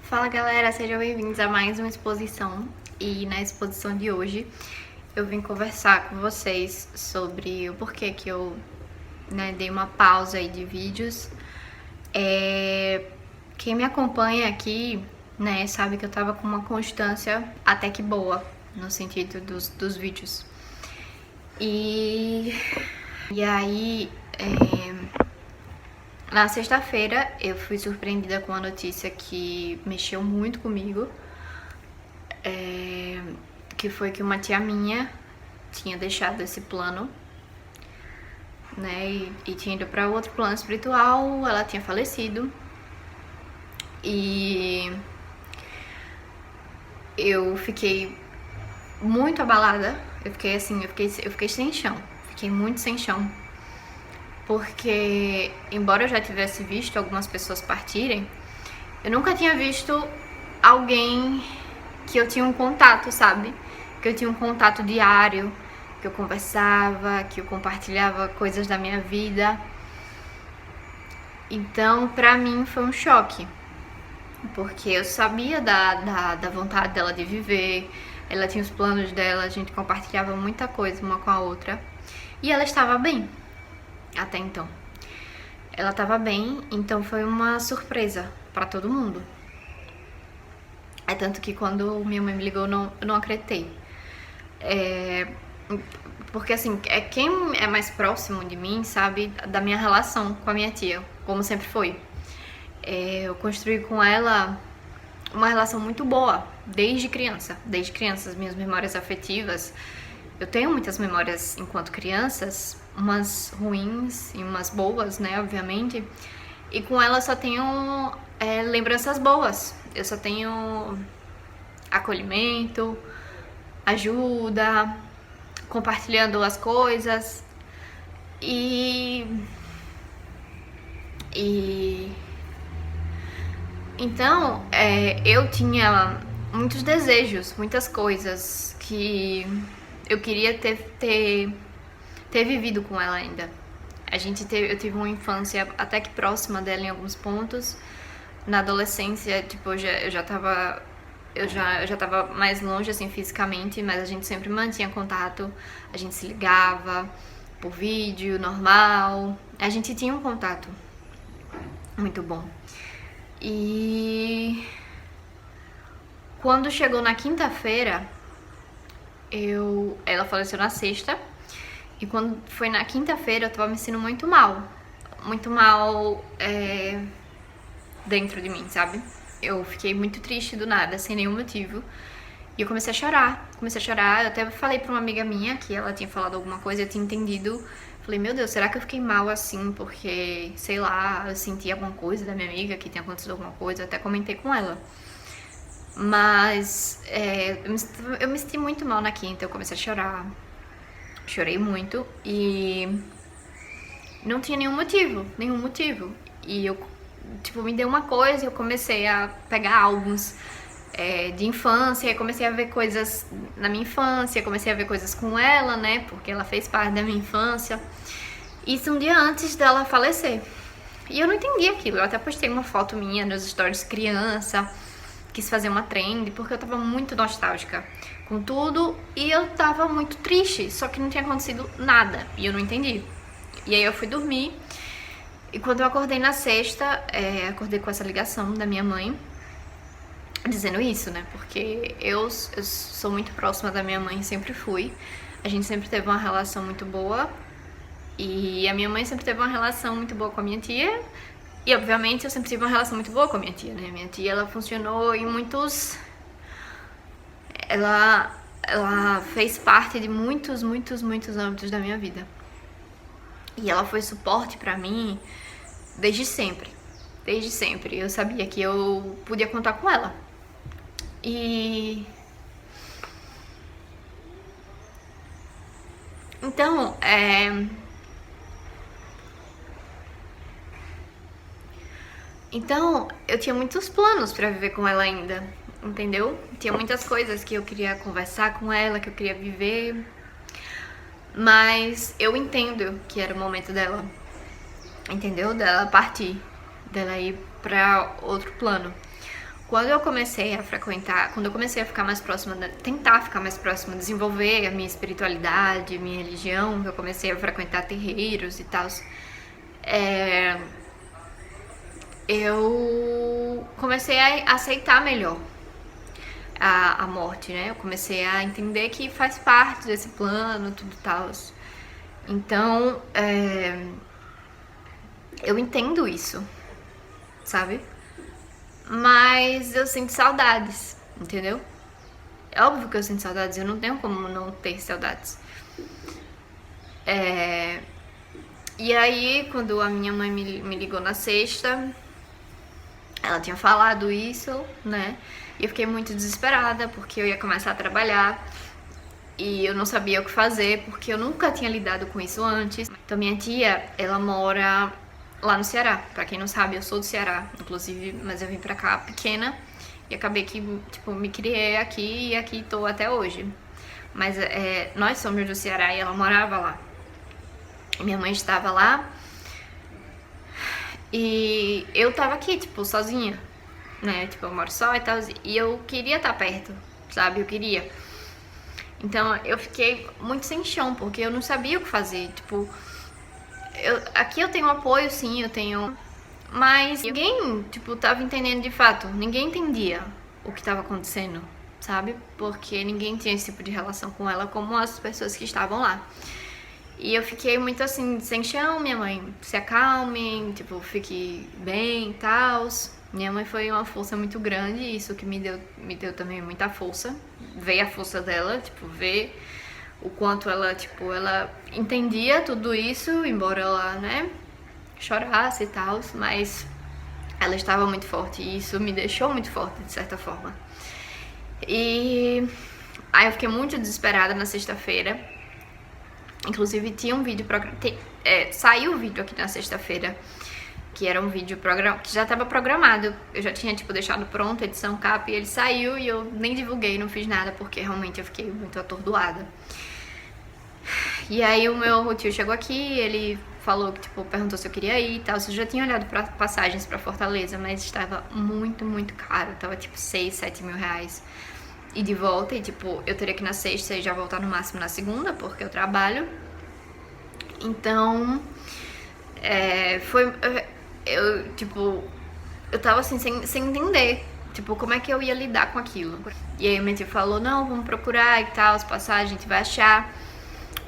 Fala galera, sejam bem-vindos a mais uma exposição. E na exposição de hoje eu vim conversar com vocês sobre o porquê que eu dei uma pausa aí de vídeos. Quem me acompanha aqui sabe que eu tava com uma constância até que boa no sentido dos vídeos. E aí na sexta-feira eu fui surpreendida com uma notícia que mexeu muito comigo, que foi que uma tia minha tinha deixado esse plano, e tinha ido para outro plano espiritual. Ela tinha falecido e eu fiquei muito abalada. Eu fiquei sem chão, fiquei muito sem chão. Porque, embora eu já tivesse visto algumas pessoas partirem, eu nunca tinha visto alguém que eu tinha um contato, sabe? Que eu tinha um contato diário, que eu conversava, que eu compartilhava coisas da minha vida. Então, pra mim foi um choque, porque eu sabia da vontade dela de viver, ela tinha os planos dela, a gente compartilhava muita coisa uma com a outra, e ela estava bem. Até então ela tava bem, então foi uma surpresa pra todo mundo. É tanto que quando minha mãe me ligou eu não acreditei, porque assim, quem é mais próximo de mim sabe da minha relação com a minha tia, como sempre foi. Eu construí com ela uma relação muito boa desde criança, as minhas memórias afetivas. Eu tenho muitas memórias enquanto crianças, umas ruins e umas boas, obviamente. E com ela eu só tenho lembranças boas. Eu só tenho acolhimento, ajuda, compartilhando as coisas. Então, eu tinha muitos desejos, muitas coisas que eu queria ter vivido com ela ainda. Eu tive uma infância até que próxima dela em alguns pontos. Na adolescência, tipo, eu já tava mais longe, assim, fisicamente, mas a gente sempre mantinha contato, a gente se ligava por vídeo, normal. A gente tinha um contato muito bom. E quando chegou na quinta-feira, ela faleceu na sexta, e quando foi na quinta-feira eu tava me sentindo muito mal dentro de mim, sabe? Eu fiquei muito triste do nada, sem nenhum motivo, e eu comecei a chorar. Eu até falei pra uma amiga minha que ela tinha falado alguma coisa, eu tinha entendido. Falei, meu Deus, será que eu fiquei mal assim porque, sei lá, eu senti alguma coisa da minha amiga, que tinha acontecido alguma coisa? Eu até comentei com ela. Mas eu me senti muito mal na quinta, eu comecei a chorar. Chorei muito e não tinha nenhum motivo. E eu, me deu uma coisa e eu comecei a pegar álbuns de infância, comecei a ver coisas na minha infância, comecei a ver coisas com ela, porque ela fez parte da minha infância. Isso um dia antes dela falecer. E eu não entendi aquilo, eu até postei uma foto minha nos stories criança, quis fazer uma trend, porque eu tava muito nostálgica com tudo e eu tava muito triste, só que não tinha acontecido nada e eu não entendi. E aí eu fui dormir e quando eu acordei na sexta, acordei com essa ligação da minha mãe dizendo isso, porque eu sou muito próxima da minha mãe, sempre fui. A gente sempre teve uma relação muito boa e a minha mãe sempre teve uma relação muito boa com a minha tia. E, obviamente, eu sempre tive uma relação muito boa com a minha tia, Minha tia, ela funcionou em muitos... Ela fez parte de muitos âmbitos da minha vida. E ela foi suporte pra mim desde sempre. Desde sempre. Eu sabia que eu podia contar com ela. Então, eu tinha muitos planos pra viver com ela ainda, entendeu? Tinha muitas coisas que eu queria conversar com ela, que eu queria viver. Mas eu entendo que era o momento dela, entendeu? Dela partir, dela ir pra outro plano. Quando eu comecei a frequentar, quando eu comecei a ficar mais próxima, tentar ficar mais próxima, desenvolver a minha espiritualidade, minha religião, eu comecei a frequentar terreiros e tal, eu comecei a aceitar melhor a morte, né? Eu comecei a entender que faz parte desse plano, tudo e tal. Então, eu entendo isso, sabe? Mas eu sinto saudades, entendeu? É óbvio que eu sinto saudades, eu não tenho como não ter saudades. E aí, quando a minha mãe me ligou na sexta, ela tinha falado isso, né? E eu fiquei muito desesperada, porque eu ia começar a trabalhar e eu não sabia o que fazer, porque eu nunca tinha lidado com isso antes. Então minha tia, ela mora lá no Ceará. Pra quem não sabe, eu sou do Ceará, inclusive, mas eu vim pra cá pequena e acabei que, tipo, me criei aqui e aqui tô até hoje. Mas nós somos do Ceará e ela morava lá. E minha mãe estava lá e eu tava aqui, tipo, sozinha, né? Tipo, eu moro só e tal, e eu queria estar perto, sabe? Eu queria. Então eu fiquei muito sem chão, porque eu não sabia o que fazer, tipo... aqui eu tenho apoio, sim, eu tenho... Mas ninguém, tipo, tava entendendo de fato. Ninguém entendia o que tava acontecendo, sabe? Porque ninguém tinha esse tipo de relação com ela como as pessoas que estavam lá. E eu fiquei muito assim, sem chão. Minha mãe, se acalme, tipo, fique bem e tal. Minha mãe foi uma força muito grande, isso que me deu também muita força. Ver a força dela, tipo, ver o quanto ela, tipo, ela entendia tudo isso, embora ela, né, chorasse e tal, mas ela estava muito forte e isso me deixou muito forte, de certa forma. E aí eu fiquei muito desesperada na sexta-feira. Inclusive tinha um vídeo, saiu o vídeo aqui na sexta-feira, que era um vídeo que já estava programado. Eu já tinha, tipo, deixado pronto a edição cap e ele saiu e eu nem divulguei, não fiz nada, porque realmente eu fiquei muito atordoada. E aí o meu tio chegou aqui, ele falou que, tipo, perguntou se eu queria ir e tal. Eu já tinha olhado pra passagens pra Fortaleza, mas estava muito, muito caro. Tava tipo 6, 7 mil reais. E de volta, e tipo, eu teria que ir na sexta e já voltar no máximo na segunda, porque eu trabalho. Então, foi... eu tava assim, sem entender, tipo, como é que eu ia lidar com aquilo. E aí o meu tio falou, não, vamos procurar e tal, as passagens, a gente vai achar.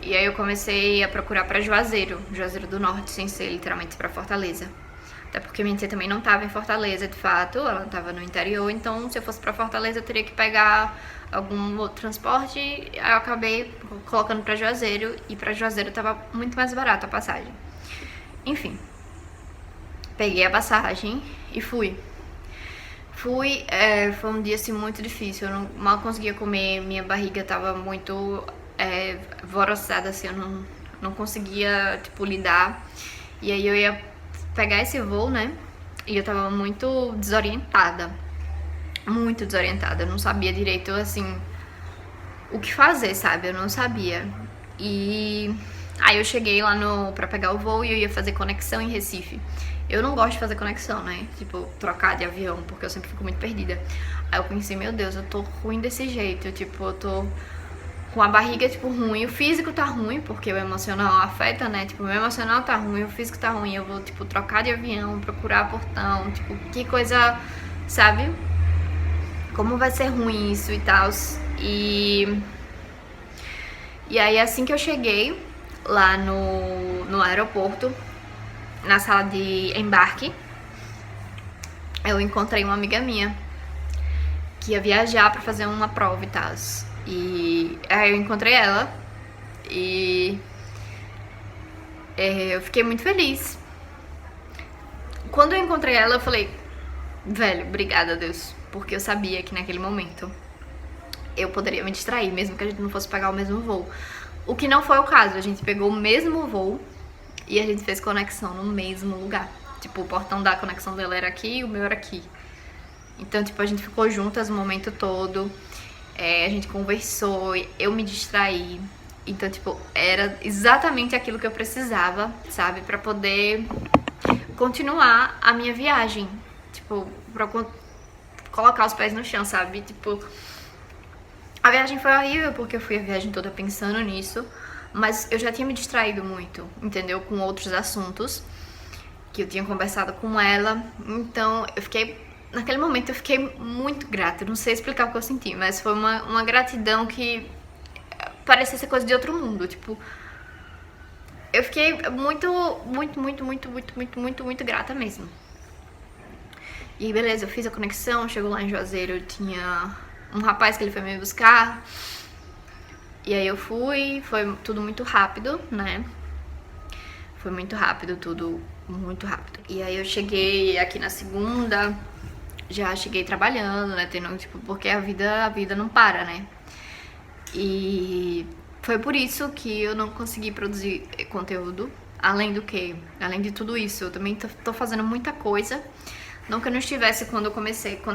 E aí eu comecei a procurar pra Juazeiro do Norte, sem ser literalmente pra Fortaleza. Até porque minha tia também não tava em Fortaleza, de fato, ela tava no interior, então se eu fosse pra Fortaleza eu teria que pegar algum outro transporte. Aí eu acabei colocando pra Juazeiro, e pra Juazeiro tava muito mais barato a passagem. Enfim, peguei a passagem e fui. Foi um dia assim muito difícil, eu mal conseguia comer, minha barriga tava muito alvoroçada, assim, eu não conseguia, tipo, lidar. E aí eu ia pegar esse voo, né, e eu tava muito desorientada, eu não sabia direito, assim, o que fazer, sabe, eu não sabia. E aí eu cheguei lá pra pegar o voo e eu ia fazer conexão em Recife. Eu não gosto de fazer conexão, né? Tipo, trocar de avião, porque eu sempre fico muito perdida. Aí eu pensei, meu Deus, eu tô ruim desse jeito. Tipo, eu tô com a barriga, tipo, ruim. O físico tá ruim, porque o emocional afeta, né? Tipo, o meu emocional tá ruim, o físico tá ruim. Eu vou, tipo, trocar de avião, procurar portão. Tipo, que coisa, sabe? Como vai ser ruim isso e tal. E aí, assim que eu cheguei lá no aeroporto, na sala de embarque, eu encontrei uma amiga minha que ia viajar pra fazer uma prova e tal. E aí eu encontrei ela e eu fiquei muito feliz. Quando eu encontrei ela, eu falei, velho, obrigada a Deus, porque eu sabia que naquele momento eu poderia me distrair, mesmo que a gente não fosse pegar o mesmo voo. O que não foi o caso, a gente pegou o mesmo voo e a gente fez conexão no mesmo lugar. Tipo, o portão da conexão dela era aqui e o meu era aqui. Então, tipo, a gente ficou juntas o momento todo. A gente conversou, eu me distraí. Então, tipo, era exatamente aquilo que eu precisava, sabe? Pra poder continuar a minha viagem. Tipo, pra colocar os pés no chão, sabe? Tipo, a viagem foi horrível porque eu fui a viagem toda pensando nisso, mas eu já tinha me distraído muito, entendeu? Com outros assuntos que eu tinha conversado com ela. Então, naquele momento eu fiquei muito grata. Não sei explicar o que eu senti, mas foi uma gratidão que parecia ser coisa de outro mundo. Tipo, eu fiquei muito grata mesmo. E aí, beleza, eu fiz a conexão, chegou lá em Juazeiro, tinha um rapaz que ele foi me buscar. E aí eu fui, foi tudo muito rápido, né? Foi muito rápido, tudo muito rápido. E aí eu cheguei aqui na segunda, já cheguei trabalhando, né? Tendo, tipo, porque a vida não para, né? E foi por isso que eu não consegui produzir conteúdo. Além de tudo isso, eu também tô fazendo muita coisa. Não que eu não estivesse quando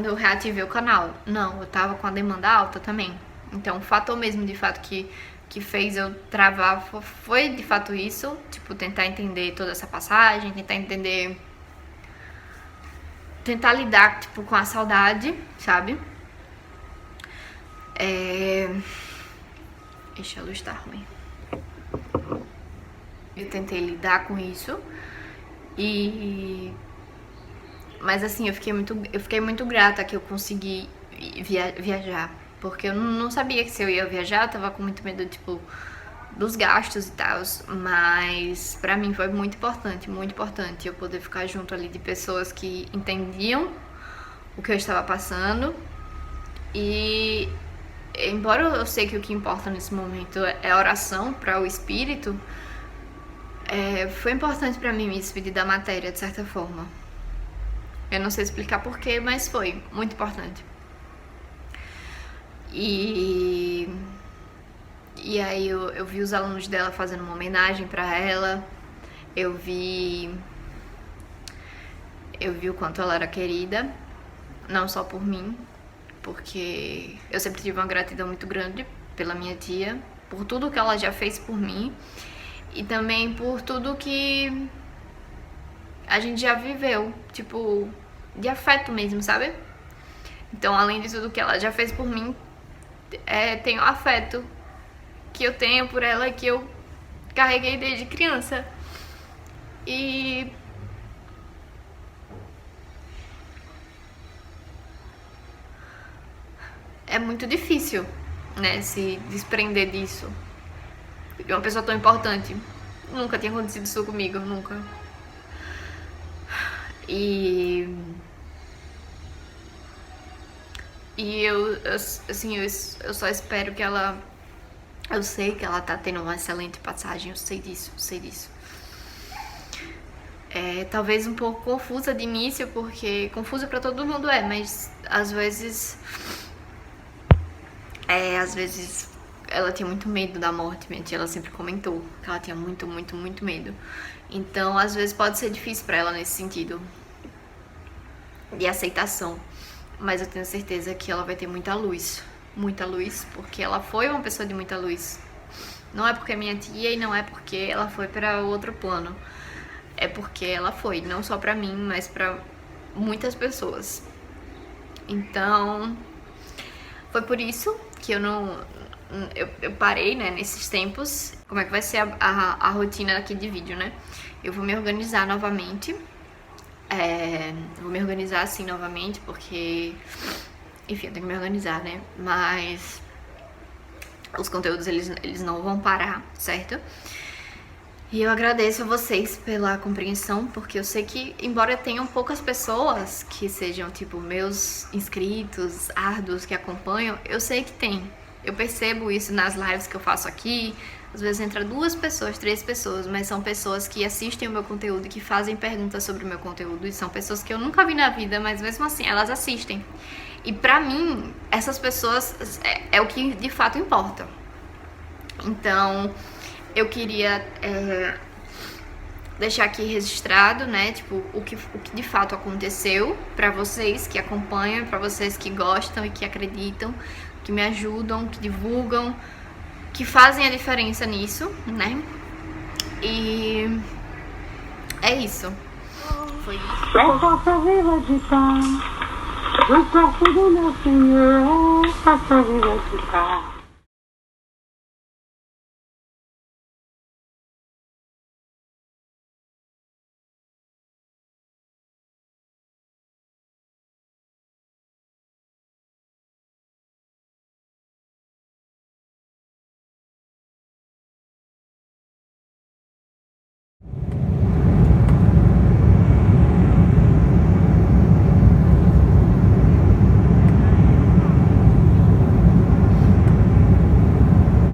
eu reativei o canal. Não, eu tava com a demanda alta também. Então, o fator mesmo, de fato, que fez eu travar foi de fato isso. Tipo, tentar entender toda essa passagem, tentar lidar, tipo, com a saudade, sabe? Ixi, a luz tá ruim. Eu tentei lidar com isso. Mas assim, eu fiquei muito grata que eu consegui viajar. Porque eu não sabia que se eu ia viajar, eu tava com muito medo, tipo, dos gastos e tal. Mas pra mim foi muito importante eu poder ficar junto ali de pessoas que entendiam o que eu estava passando. E embora eu sei que o que importa nesse momento é a oração para o espírito, foi importante pra mim me despedir da matéria, de certa forma. Eu não sei explicar porquê, mas foi muito importante. E aí eu vi os alunos dela fazendo uma homenagem pra ela. Eu vi o quanto ela era querida, não só por mim, porque eu sempre tive uma gratidão muito grande pela minha tia, por tudo que ela já fez por mim e também por tudo que a gente já viveu, tipo, de afeto mesmo, sabe? Então, além de tudo que ela já fez por mim, tem o afeto que eu tenho por ela, que eu carreguei desde criança. E é muito difícil, né, se desprender disso, de uma pessoa tão importante. Nunca tinha acontecido isso comigo, nunca. E eu só espero que ela... Eu sei que ela tá tendo uma excelente passagem, eu sei disso. Talvez um pouco confusa de início, porque confusa pra todo mundo mas às vezes ela tinha muito medo da morte. Minha tia, ela sempre comentou que ela tinha muito medo. Então, às vezes pode ser difícil pra ela nesse sentido de aceitação. Mas eu tenho certeza que ela vai ter muita luz, porque ela foi uma pessoa de muita luz. Não é porque é minha tia e não é porque ela foi para outro plano. É porque ela foi, não só pra mim, mas pra muitas pessoas. Então, foi por isso que eu parei, né, nesses tempos. Como é que vai ser a rotina aqui de vídeo, né? Eu vou me organizar novamente. Vou me organizar assim novamente, porque... Enfim, eu tenho que me organizar, né? Mas os conteúdos, eles não vão parar, certo? E eu agradeço a vocês pela compreensão, porque eu sei que, embora tenham poucas pessoas que sejam, tipo, meus inscritos árduos que acompanham, eu sei que tem. Eu percebo isso nas lives que eu faço aqui. Às vezes entra 2 pessoas, 3 pessoas, mas são pessoas que assistem o meu conteúdo, que fazem perguntas sobre o meu conteúdo, e são pessoas que eu nunca vi na vida, mas mesmo assim elas assistem. E pra mim, essas pessoas é o que de fato importa. Então, eu queria deixar aqui registrado, né, tipo, o que de fato aconteceu pra vocês que acompanham, pra vocês que gostam e que acreditam, que me ajudam, que divulgam, que fazem a diferença nisso, né? E é isso. Foi isso. Eu só fui do meu senhor, a sua vida ficar.